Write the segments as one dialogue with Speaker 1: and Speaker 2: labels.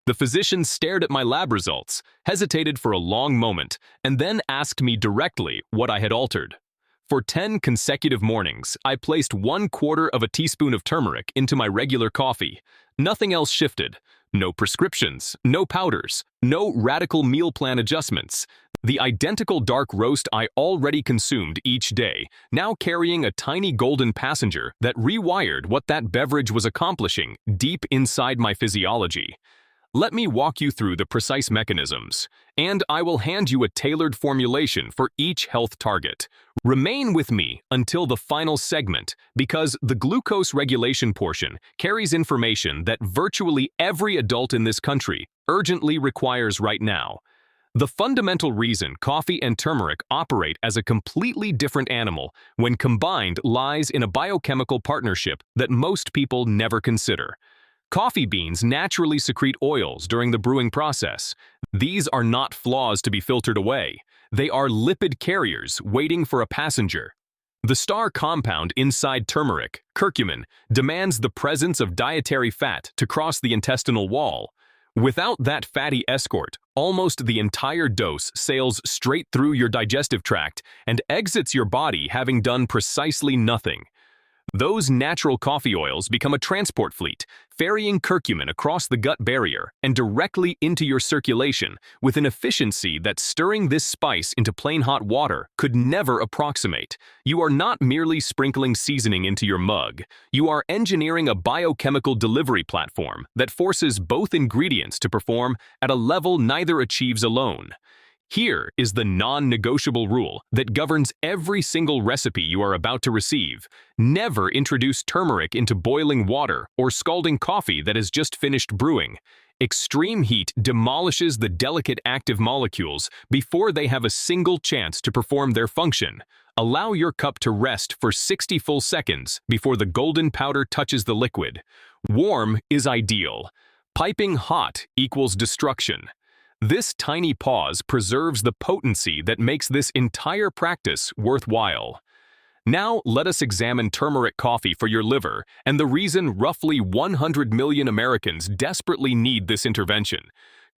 Speaker 1: The physician stared at my lab results, hesitated for a long moment, and then asked me directly what I had altered. For 10 consecutive mornings, I placed 1/4 of a teaspoon of turmeric into my regular coffee. Nothing else shifted. No prescriptions, no powders, no radical meal plan adjustments. The identical dark roast I already consumed each day, now carrying a tiny golden passenger that rewired what that beverage was accomplishing deep inside my physiology. Let me walk you through the precise mechanisms, and I will hand you a tailored formulation for each health target. Remain with me until the final segment, because the glucose regulation portion carries information that virtually every adult in this country urgently requires right now. The fundamental reason coffee and turmeric operate as a completely different animal when combined lies in a biochemical partnership that most people never consider. Coffee beans naturally secrete oils during the brewing process. These are not flaws to be filtered away. They are lipid carriers waiting for a passenger. The star compound inside turmeric, curcumin, demands the presence of dietary fat to cross the intestinal wall. Without that fatty escort, almost the entire dose sails straight through your digestive tract and exits your body having done precisely nothing. Those natural coffee oils become a transport fleet, ferrying curcumin across the gut barrier and directly into your circulation with an efficiency that stirring this spice into plain hot water could never approximate. You are not merely sprinkling seasoning into your mug. You are engineering a biochemical delivery platform that forces both ingredients to perform at a level neither achieves alone. Here is the non-negotiable rule that governs every single recipe you are about to receive. Never introduce turmeric into boiling water or scalding coffee that has just finished brewing. Extreme heat demolishes the delicate active molecules before they have a single chance to perform their function. Allow your cup to rest for 60 full seconds before the golden powder touches the liquid. Warm is ideal. Piping hot equals destruction. This tiny pause preserves the potency that makes this entire practice worthwhile. Now let us examine turmeric coffee for your liver and the reason roughly 100 million Americans desperately need this intervention.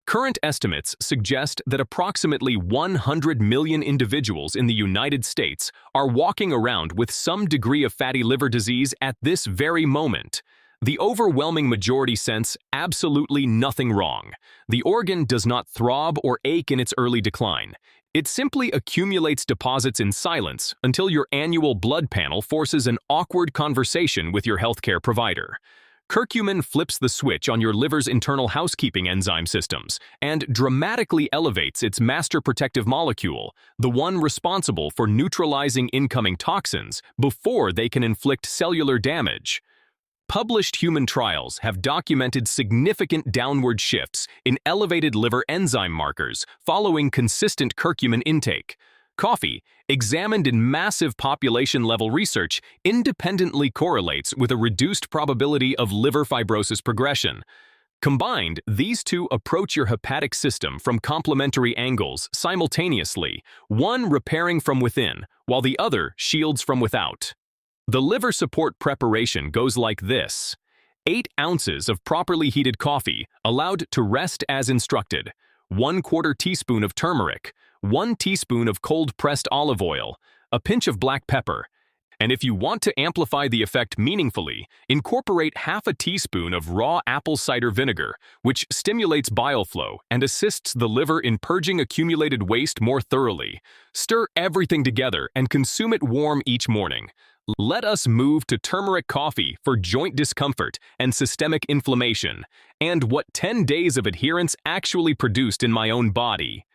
Speaker 1: Current estimates suggest that approximately 100 million individuals in the United States are walking around with some degree of fatty liver disease at this very moment. The overwhelming majority sense absolutely nothing wrong. The organ does not throb or ache in its early decline. It simply accumulates deposits in silence until your annual blood panel forces an awkward conversation with your healthcare provider. Curcumin flips the switch on your liver's internal housekeeping enzyme systems and dramatically elevates its master protective molecule, the one responsible for neutralizing incoming toxins before they can inflict cellular damage. Published human trials have documented significant downward shifts in elevated liver enzyme markers following consistent curcumin intake. Coffee, examined in massive population-level research, independently correlates with a reduced probability of liver fibrosis progression. Combined, these two approach your hepatic system from complementary angles simultaneously, one repairing from within, while the other shields from without. The liver support preparation goes like this. 8 ounces of properly heated coffee, allowed to rest as instructed. 1/4 teaspoon of turmeric. 1 teaspoon of cold-pressed olive oil. A pinch of black pepper. And if you want to amplify the effect meaningfully, incorporate half a teaspoon of raw apple cider vinegar, which stimulates bile flow and assists the liver in purging accumulated waste more thoroughly. Stir everything together and consume it warm each morning. Let us move to turmeric coffee for joint discomfort and systemic inflammation, and what 10 days of adherence actually produced in my own body.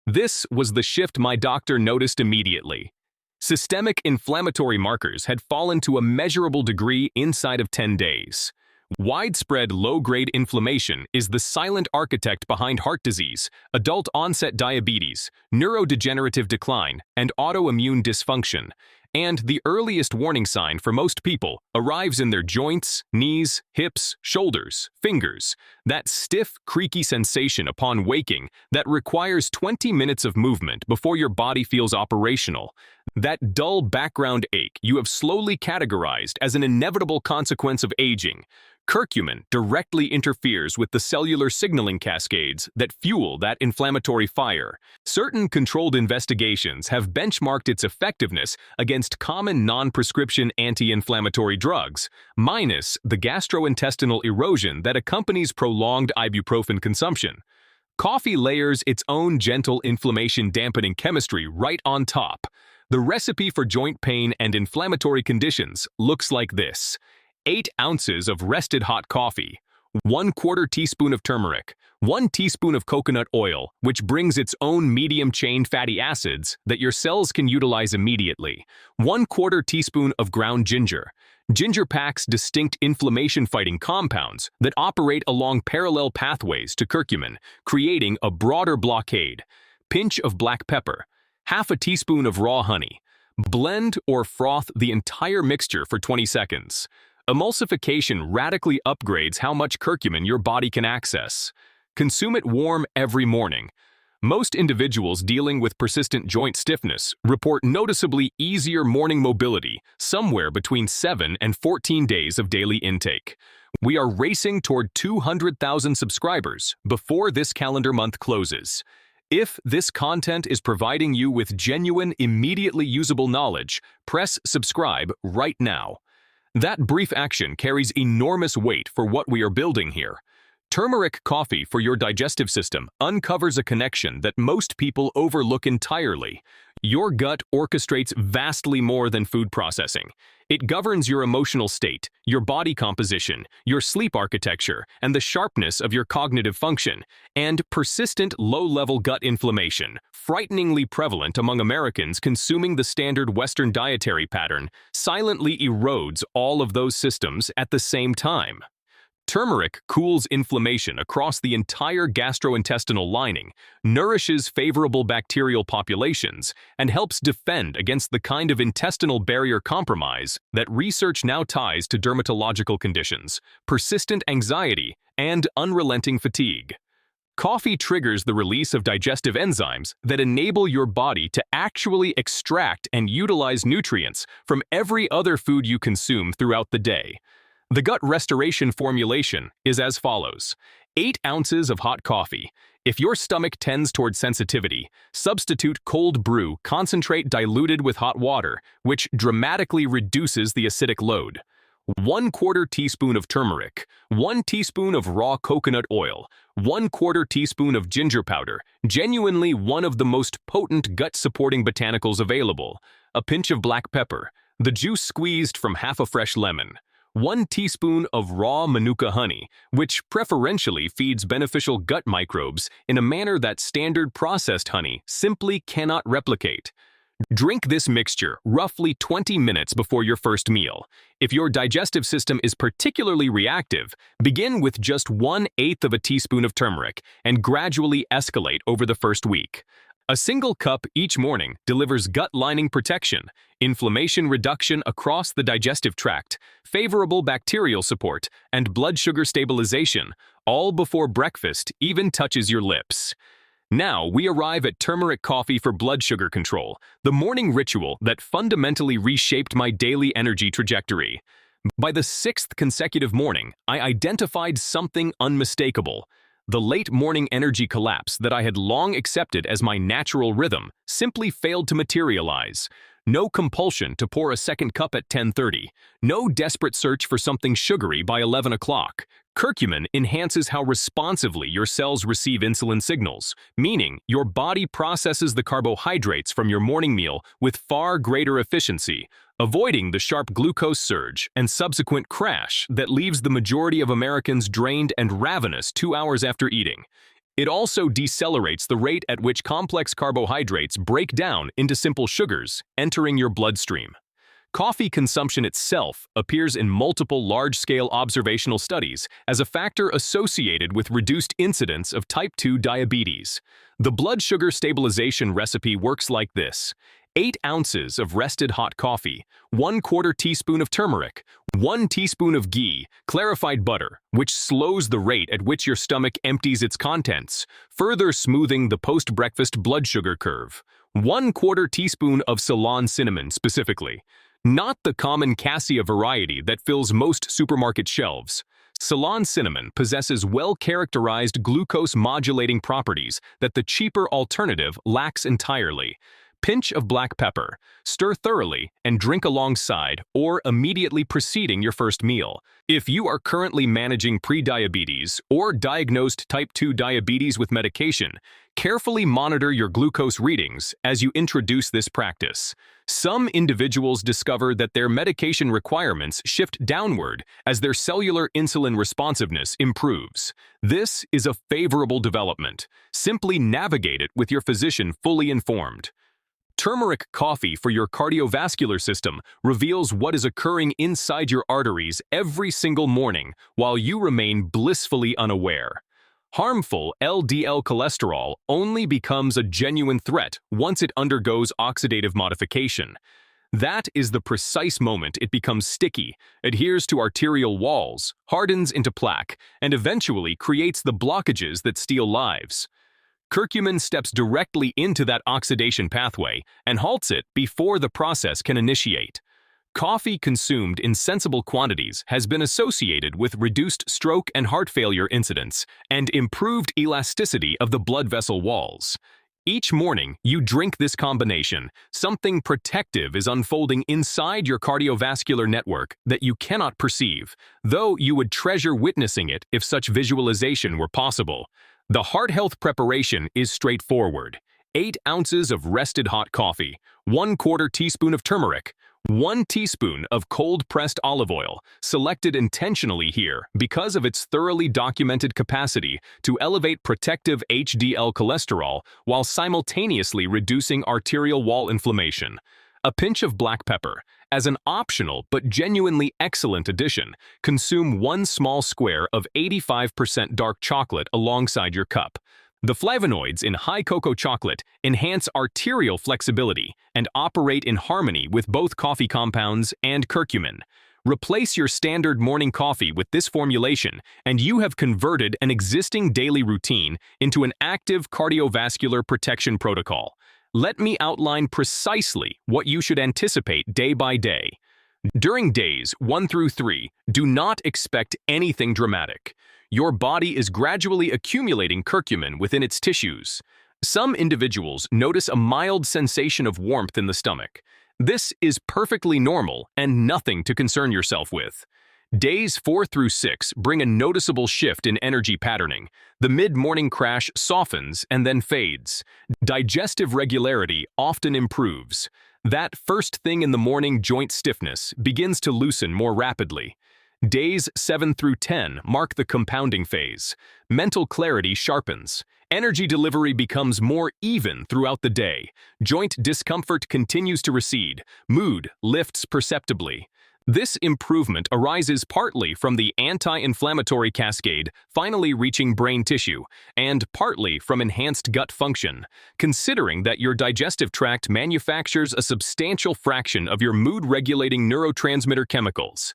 Speaker 1: This was the shift my doctor noticed immediately. Systemic inflammatory markers had fallen to a measurable degree inside of 10 days. Widespread low-grade inflammation is the silent architect behind heart disease, adult-onset diabetes, neurodegenerative decline, and autoimmune dysfunction. And the earliest warning sign for most people arrives in their joints, knees, hips, shoulders, fingers. That stiff, creaky sensation upon waking that requires 20 minutes of movement before your body feels operational. That dull background ache you have slowly categorized as an inevitable consequence of aging. Curcumin directly interferes with the cellular signaling cascades that fuel that inflammatory fire. Certain controlled investigations have benchmarked its effectiveness against common non-prescription anti-inflammatory drugs, minus the gastrointestinal erosion that accompanies prolonged ibuprofen consumption. Coffee layers its own gentle inflammation-dampening chemistry right on top. The recipe for joint pain and inflammatory conditions looks like this: 8 ounces of rested hot coffee, 1/4 teaspoon of turmeric, 1 teaspoon of coconut oil, which brings its own medium-chain fatty acids that your cells can utilize immediately, 1/4 teaspoon of ground ginger. Ginger packs distinct inflammation-fighting compounds that operate along parallel pathways to curcumin, creating a broader blockade. Pinch of black pepper, half a teaspoon of raw honey. Blend or froth the entire mixture for 20 seconds. Emulsification radically upgrades how much curcumin your body can access. Consume it warm every morning. Most individuals dealing with persistent joint stiffness report noticeably easier morning mobility, somewhere between 7 and 14 days of daily intake. We are racing toward 200,000 subscribers before this calendar month closes. If this content is providing you with genuine, immediately usable knowledge, press subscribe right now. That brief action carries enormous weight for what we are building here. Turmeric coffee for your digestive system uncovers a connection that most people overlook entirely. Your gut orchestrates vastly more than food processing. It governs your emotional state, your body composition, your sleep architecture, and the sharpness of your cognitive function. And persistent low-level gut inflammation, frighteningly prevalent among Americans consuming the standard Western dietary pattern, silently erodes all of those systems at the same time. Turmeric cools inflammation across the entire gastrointestinal lining, nourishes favorable bacterial populations, and helps defend against the kind of intestinal barrier compromise that research now ties to dermatological conditions, persistent anxiety, and unrelenting fatigue. Coffee triggers the release of digestive enzymes that enable your body to actually extract and utilize nutrients from every other food you consume throughout the day. The gut restoration formulation is as follows: 8 ounces of hot coffee. If your stomach tends toward sensitivity, substitute cold brew concentrate diluted with hot water, which dramatically reduces the acidic load. 1/4 teaspoon of turmeric, 1 teaspoon of raw coconut oil, 1/4 teaspoon of ginger powder, genuinely one of the most potent gut-supporting botanicals available, a pinch of black pepper, the juice squeezed from half a fresh lemon, 1 teaspoon of raw manuka honey, which preferentially feeds beneficial gut microbes in a manner that standard processed honey simply cannot replicate. Drink this mixture roughly 20 minutes before your first meal. If your digestive system is particularly reactive, begin with just 1/8 of a teaspoon of turmeric and gradually escalate over the first week. A single cup each morning delivers gut lining protection, inflammation reduction across the digestive tract, favorable bacterial support, and blood sugar stabilization, all before breakfast even touches your lips. Now we arrive at turmeric coffee for blood sugar control, the morning ritual that fundamentally reshaped my daily energy trajectory. By the 6th consecutive morning, I identified something unmistakable. The late morning energy collapse that I had long accepted as my natural rhythm simply failed to materialize. No compulsion to pour a second cup at 10:30. No desperate search for something sugary by 11 o'clock. Curcumin enhances how responsively your cells receive insulin signals, meaning your body processes the carbohydrates from your morning meal with far greater efficiency, avoiding the sharp glucose surge and subsequent crash that leaves the majority of Americans drained and ravenous 2 hours after eating. It also decelerates the rate at which complex carbohydrates break down into simple sugars, entering your bloodstream. Coffee consumption itself appears in multiple large-scale observational studies as a factor associated with reduced incidence of type 2 diabetes. The blood sugar stabilization recipe works like this: 8 ounces of rested hot coffee, 1/4 teaspoon of turmeric, 1 teaspoon of ghee, clarified butter, which slows the rate at which your stomach empties its contents, further smoothing the post-breakfast blood sugar curve. 1/4 teaspoon of Ceylon cinnamon specifically, not the common cassia variety that fills most supermarket shelves. Ceylon cinnamon possesses well-characterized glucose-modulating properties that the cheaper alternative lacks entirely. Pinch of black pepper. Stir thoroughly and drink alongside or immediately preceding your first meal. If you are currently managing prediabetes or diagnosed type 2 diabetes with medication, carefully monitor your glucose readings as you introduce this practice. Some individuals discover that their medication requirements shift downward as their cellular insulin responsiveness improves. This is a favorable development. Simply navigate it with your physician fully informed. Turmeric coffee for your cardiovascular system reveals what is occurring inside your arteries every single morning while you remain blissfully unaware. Harmful LDL cholesterol only becomes a genuine threat once it undergoes oxidative modification. That is the precise moment it becomes sticky, adheres to arterial walls, hardens into plaque, and eventually creates the blockages that steal lives. Curcumin steps directly into that oxidation pathway and halts it before the process can initiate. Coffee consumed in sensible quantities has been associated with reduced stroke and heart failure incidents and improved elasticity of the blood vessel walls. Each morning you drink this combination, something protective is unfolding inside your cardiovascular network that you cannot perceive, though you would treasure witnessing it if such visualization were possible. The heart health preparation is straightforward. 8 ounces of rested hot coffee, 1/4 teaspoon of turmeric, 1 teaspoon of cold-pressed olive oil, selected intentionally here because of its thoroughly documented capacity to elevate protective HDL cholesterol while simultaneously reducing arterial wall inflammation. A pinch of black pepper. As an optional but genuinely excellent addition, consume 1 small square of 85% dark chocolate alongside your cup. The flavonoids in high cocoa chocolate enhance arterial flexibility and operate in harmony with both coffee compounds and curcumin. Replace your standard morning coffee with this formulation, and you have converted an existing daily routine into an active cardiovascular protection protocol. Let me outline precisely what you should anticipate day by day. During days 1 through 3, do not expect anything dramatic. Your body is gradually accumulating curcumin within its tissues. Some individuals notice a mild sensation of warmth in the stomach. This is perfectly normal and nothing to concern yourself with. Days 4 through 6 bring a noticeable shift in energy patterning. The mid-morning crash softens and then fades. Digestive regularity often improves. That first thing in the morning joint stiffness begins to loosen more rapidly. Days 7 through 10 mark the compounding phase. Mental clarity sharpens. Energy delivery becomes more even throughout the day. Joint discomfort continues to recede. Mood lifts perceptibly. This improvement arises partly from the anti-inflammatory cascade finally reaching brain tissue, and partly from enhanced gut function, considering that your digestive tract manufactures a substantial fraction of your mood-regulating neurotransmitter chemicals.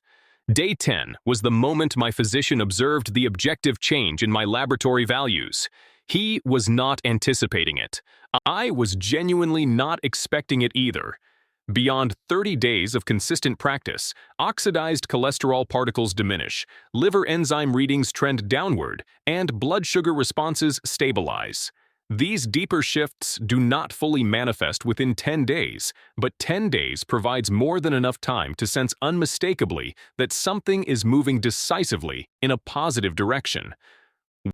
Speaker 1: Day 10 was the moment my physician observed the objective change in my laboratory values. He was not anticipating it. I was genuinely not expecting it either. Beyond 30 days of consistent practice, oxidized cholesterol particles diminish, liver enzyme readings trend downward, and blood sugar responses stabilize. These deeper shifts do not fully manifest within 10 days, but 10 days provides more than enough time to sense unmistakably that something is moving decisively in a positive direction.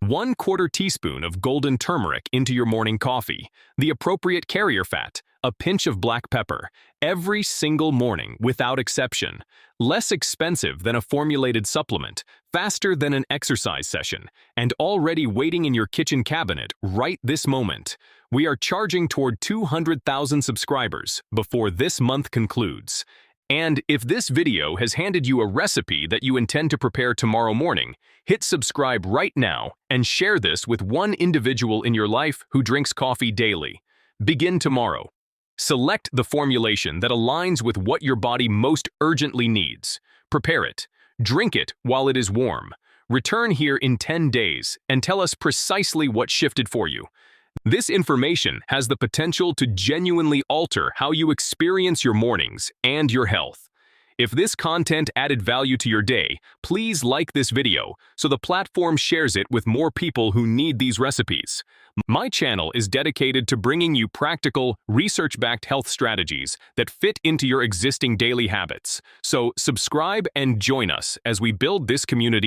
Speaker 1: 1/4 teaspoon of golden turmeric into your morning coffee, the appropriate carrier fat, a pinch of black pepper, every single morning without exception. Less expensive than a formulated supplement, faster than an exercise session, and already waiting in your kitchen cabinet right this moment. We are charging toward 200,000 subscribers before this month concludes. And if this video has handed you a recipe that you intend to prepare tomorrow morning, hit subscribe right now and share this with one individual in your life who drinks coffee daily. Begin tomorrow. Select the formulation that aligns with what your body most urgently needs. Prepare it. Drink it while it is warm. Return here in 10 days and tell us precisely what shifted for you. This information has the potential to genuinely alter how you experience your mornings and your health. If this content added value to your day, please like this video so the platform shares it with more people who need these recipes. My channel is dedicated to bringing you practical, research-backed health strategies that fit into your existing daily habits. So subscribe and join us as we build this community